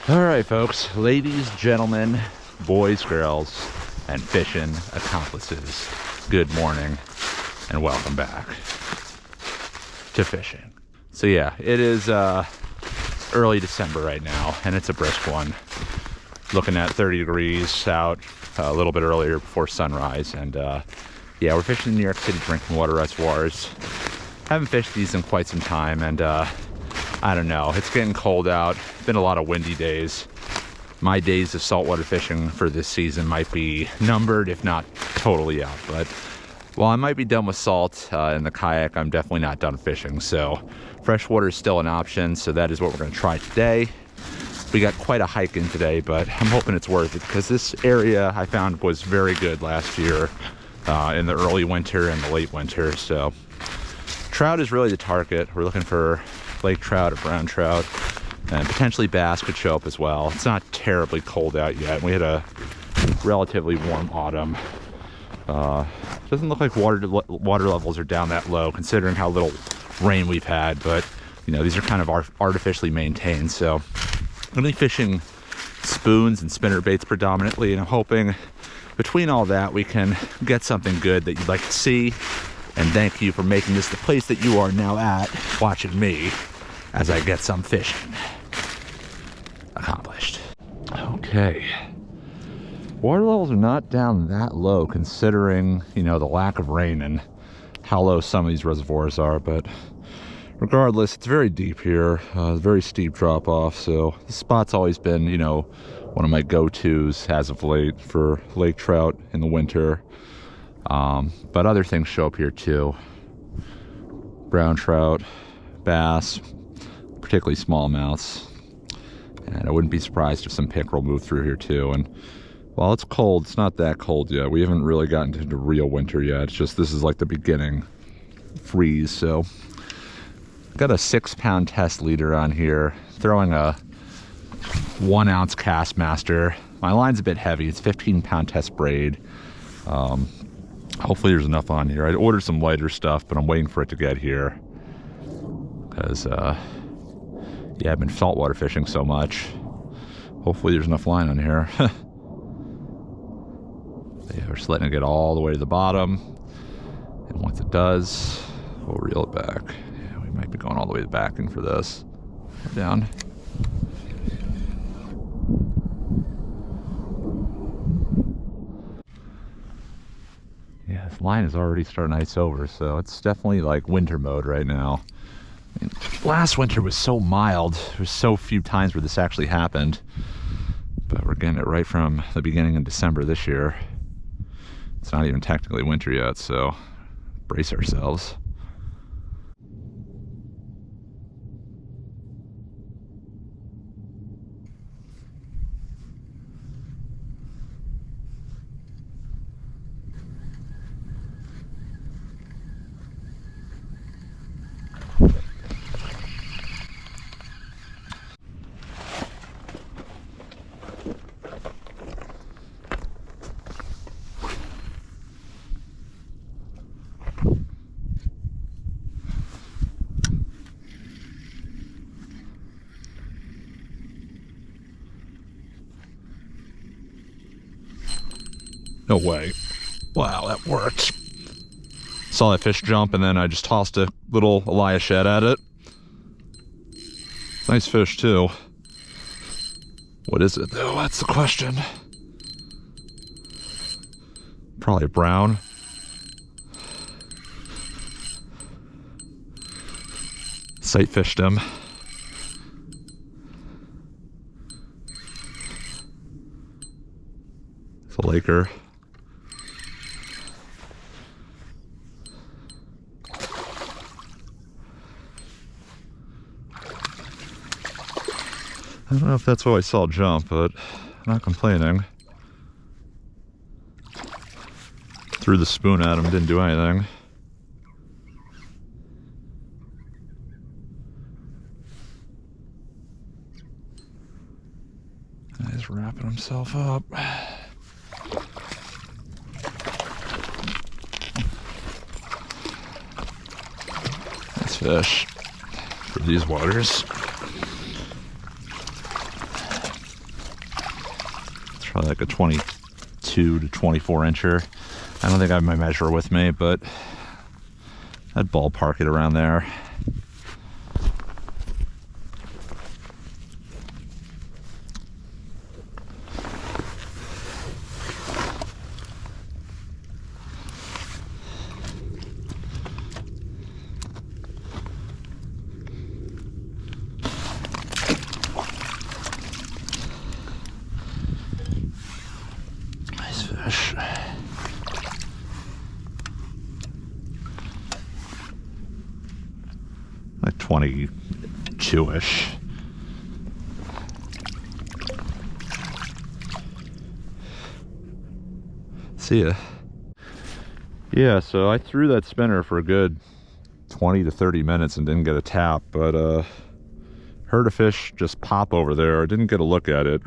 All right, folks, ladies, gentlemen, boys, girls, and fishing accomplices, good morning and welcome back to fishing. So yeah, it is early December right now, and it's a brisk one. Looking at 30 degrees out, a little bit earlier before sunrise, and yeah, we're fishing in New York City drinking water reservoirs. Haven't fished these in quite some time, and I don't know, it's getting cold out. Been a lot of windy days. My days of saltwater fishing for this season might be numbered, if not totally out. But while I might be done with salt in the kayak, I'm definitely not done fishing. So freshwater is still an option, so that is what we're going to try today. We got quite a hike in today, but I'm hoping it's worth it because this area I found was very good last year in the early winter and the late winter. So trout is really the target. We're looking for lake trout or brown trout, and potentially bass could show up as well. It's not terribly cold out yet. We had a relatively warm autumn. Doesn't look like water levels are down that low considering how little rain we've had, but you know, these are kind of artificially maintained. So I'm gonna be fishing spoons and spinner baits predominantly, and I'm hoping between all that we can get something good that you'd like to see. And thank you for making this the place that you are now at, watching me as I get some fishing accomplished. Okay. Water levels are not down that low considering, you know, the lack of rain and how low some of these reservoirs are, but regardless, it's very deep here, very steep drop off. So this spot's always been, you know, one of my go-tos as of late for lake trout in the winter. But other things show up here too. Brown trout, bass, particularly smallmouths. And I wouldn't be surprised if some pickerel moved through here too. And while it's cold, it's not that cold yet. We haven't really gotten into real winter yet. It's just, this is like the beginning freeze. So got a 6-pound test leader on here, throwing a 1-ounce Castmaster. My line's a bit heavy. It's 15-pound test braid. Hopefully there's enough on here. I ordered some lighter stuff, but I'm waiting for it to get here because yeah, I've been saltwater fishing so much. Hopefully there's enough line on here. Yeah, we're just letting it get all the way to the bottom, and once it does, we'll reel it back. Yeah, we might be going all the way back in for this. Down. Yeah, this line is already starting to ice over, so it's definitely like winter mode right now. I mean, last winter was so mild. There's so few times where this actually happened, but we're getting it right from the beginning of December this year. It's not even technically winter yet, so brace ourselves. No way. Wow, that worked. Saw that fish jump, and then I just tossed a little Elias shed at it. Nice fish, too. What is it, though? That's the question. Probably a brown. Sight fished him. It's a laker. I don't know if that's what I saw jump, but I'm not complaining. Threw the spoon at him, didn't do anything. He's wrapping himself up. Nice fish for these waters. Probably like a 22 to 24 incher. I don't think I have my measure with me, but I'd ballpark it around there. Nice fish. Like 22-ish. See ya. Yeah, so I threw that spinner for a good 20 to 30 minutes and didn't get a tap, but heard a fish just pop over there. I didn't get a look at it.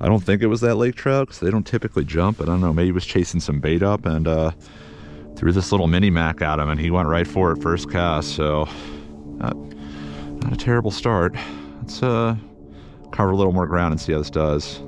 I don't think it was that lake trout because they don't typically jump. I don't know, maybe he was chasing some bait up and threw this little mini mac at him and he went right for it first cast. So not a terrible start. Let's cover a little more ground and see how this does.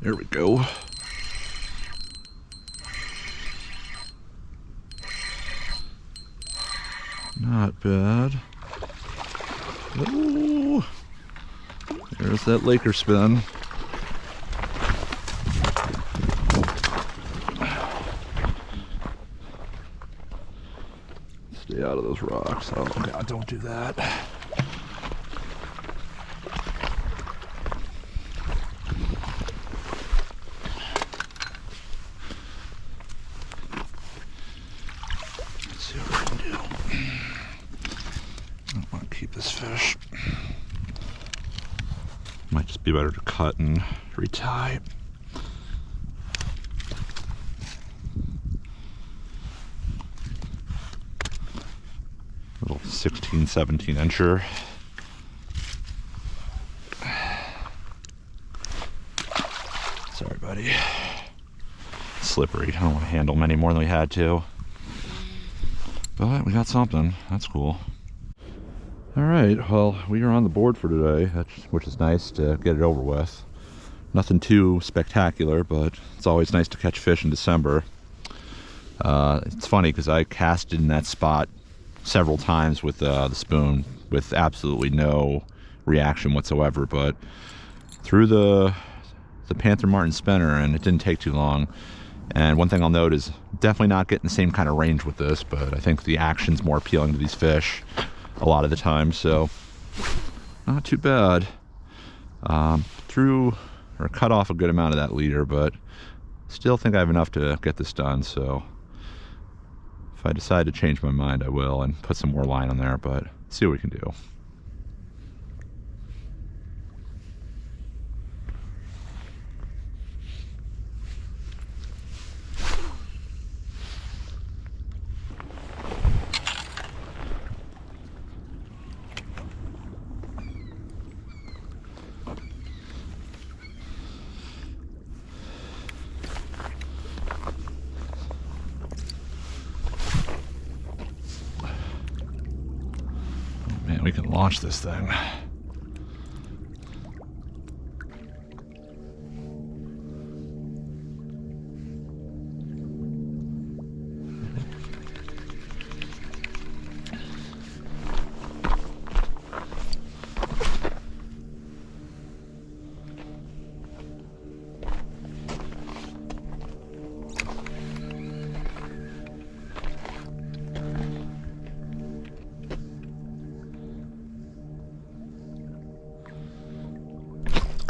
There we go. Not bad. Ooh, there's that Laker spin. Stay out of those rocks. Oh God, don't do that. Fish might just be better to cut and retie. Little 16, 17 incher. Sorry, buddy. Slippery. I don't want to handle them any more than we had to. But we got something. That's cool. All right, well, we are on the board for today, which is nice to get it over with. Nothing too spectacular, but it's always nice to catch fish in December. It's funny because I casted in that spot several times with the spoon with absolutely no reaction whatsoever, but threw the Panther Martin spinner and it didn't take too long. And one thing I'll note is definitely not getting the same kind of range with this, but I think the action's more appealing to these fish a lot of the time, so not too bad. Threw or cut off a good amount of that leader, but still think I have enough to get this done, so if I decide to change my mind I will and put some more line on there, but see what we can do. Man, we can launch this thing.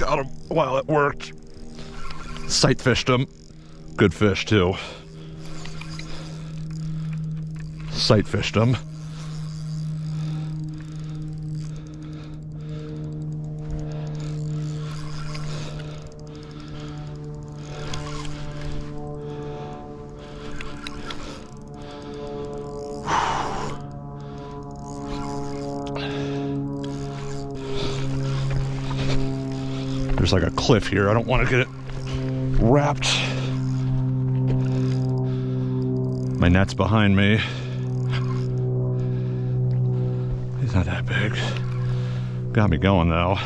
Got him while it worked. Sight fished him. Good fish too. Sight fished him. There's like a cliff here. I don't want to get it wrapped. My net's behind me. He's not that big. Got me going though.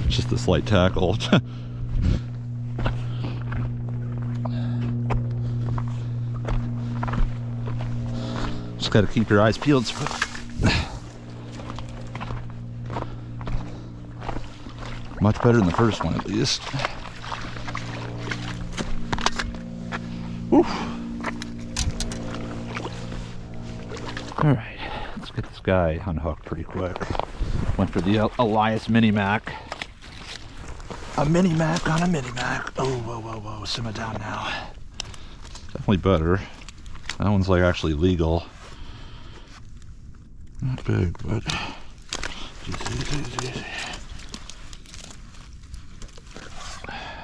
Just this light tackle. Just got to keep your eyes peeled. Much better than the first one, at least. Woo. All right, let's get this guy unhooked pretty quick. Went for the Elias Mini Mac. A Mini Mac on a Mini Mac. Oh, whoa, whoa, whoa, simmer down now. Definitely better. That one's like actually legal. Not big, but easy.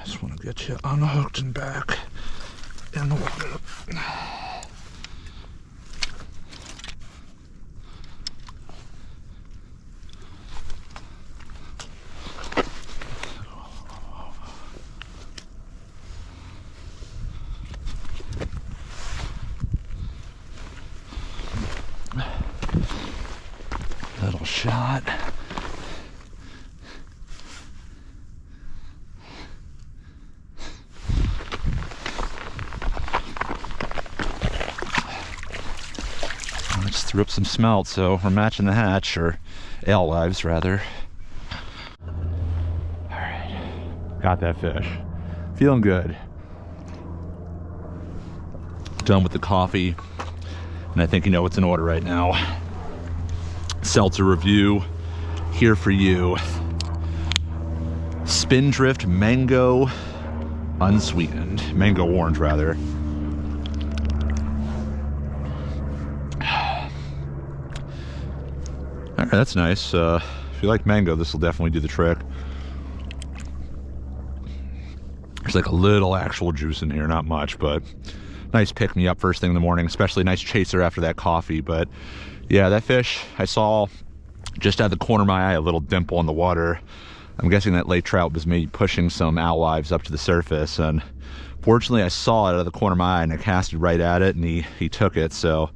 Just want to get you unhooked and back in the water. Little shot. I just threw up some smelt, so we're matching the hatch, or alewives rather. All right, got that fish. Feeling good. Done with the coffee, and I think you know what's in order right now. Seltzer review here for you. Spindrift mango unsweetened, mango orange rather. All right, that's nice. If you like mango, this will definitely do the trick. There's like a little actual juice in here, not much, but nice pick me up first thing in the morning, especially a nice chaser after that coffee. But yeah, that fish I saw just out of the corner of my eye, a little dimple in the water. I'm guessing that lake trout was maybe pushing some alewives up to the surface, and fortunately I saw it out of the corner of my eye and I casted right at it and he took it. So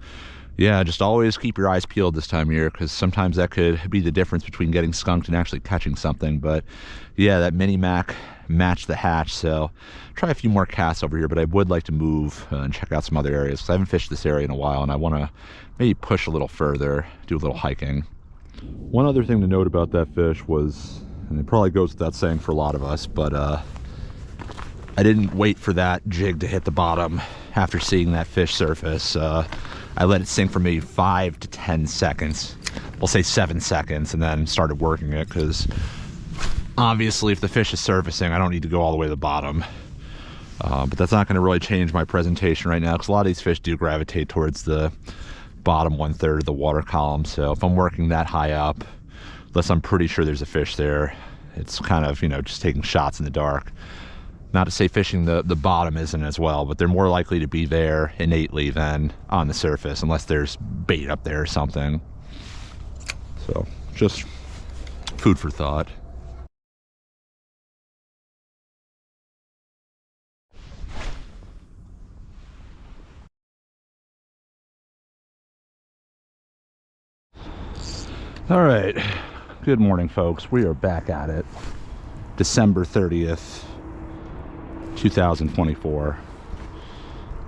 yeah, just always keep your eyes peeled this time of year, because sometimes that could be the difference between getting skunked and actually catching something. But yeah, that Mini Mac matched the hatch, so try a few more casts over here, but I would like to move and check out some other areas, because I haven't fished this area in a while and I want to maybe push a little further, do a little hiking. One other thing to note about that fish was, and it probably goes without saying for a lot of us, but I didn't wait for that jig to hit the bottom after seeing that fish surface. I let it sink for maybe 5 to 10 seconds. We'll say 7 seconds, and then started working it, because obviously if the fish is surfacing, I don't need to go all the way to the bottom. But that's not going to really change my presentation right now, because a lot of these fish do gravitate towards the bottom 1/3 of the water column. So if I'm working that high up, unless I'm pretty sure there's a fish there, it's kind of, you know, just taking shots in the dark. Not to say fishing the bottom isn't as well, but they're more likely to be there innately than on the surface, unless there's bait up there or something. So just food for thought. All right, good morning folks. We are back at it. December 30th, 2024.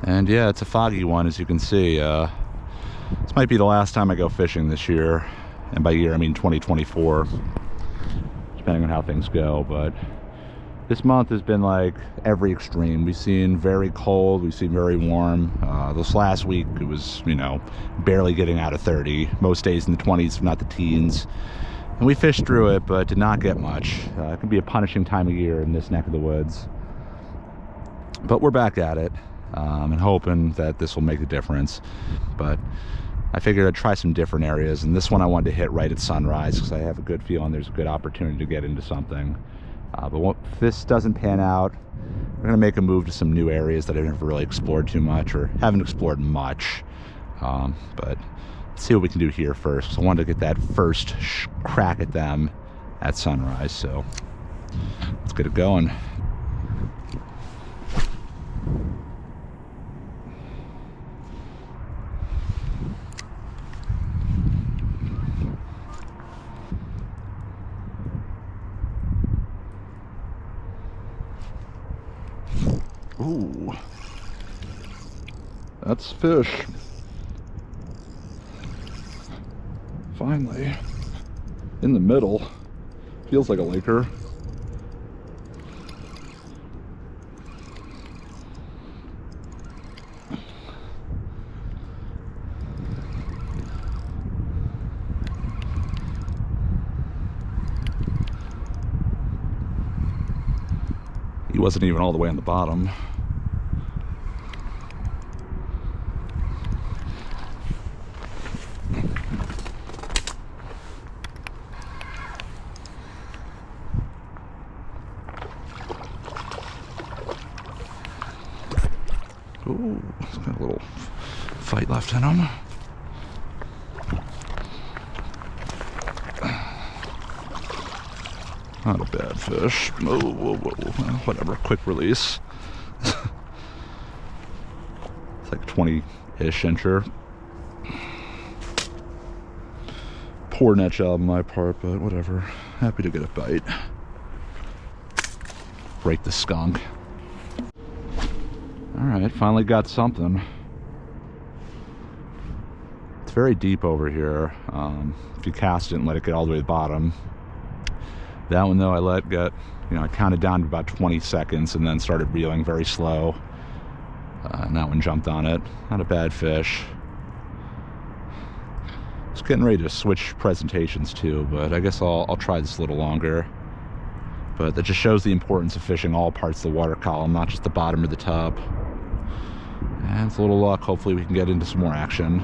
And yeah, it's a foggy one, as you can see. This might be the last time I go fishing this year, and by year I mean 2024, depending on how things go. But This month has been like every extreme. We've seen very cold, we've seen very warm. This last week it was, you know, barely getting out of 30. Most days in the 20s, if not the teens. And we fished through it, but did not get much. It can be a punishing time of year in this neck of the woods. But we're back at it, and hoping that this will make a difference. But I figured I'd try some different areas, and this one I wanted to hit right at sunrise because I have a good feeling there's a good opportunity to get into something. But if this doesn't pan out, we're going to make a move to some new areas that I've never really explored too much, or haven't explored much. But let's see what we can do here first. I wanted to get that first crack at them at sunrise, so let's get it going. Ooh, that's fish. Finally, in the middle. Feels like a laker. He wasn't even all the way on the bottom. Ooh, it's got a little fight left in him. Not a bad fish. Whoa, whoa, whoa. Well, whatever, quick release. It's like 20-ish incher. Poor net job on my part, but whatever. Happy to get a bite. Break the skunk. Alright, finally got something. It's very deep over here. If you cast it and let it get all the way to the bottom. That one though I let get, you know, I counted down to about 20 seconds and then started reeling very slow. And that one jumped on it. Not a bad fish. I was getting ready to switch presentations too, but I guess I'll try this a little longer. But that just shows the importance of fishing all parts of the water column, not just the bottom or the top. And with a little luck, hopefully we can get into some more action.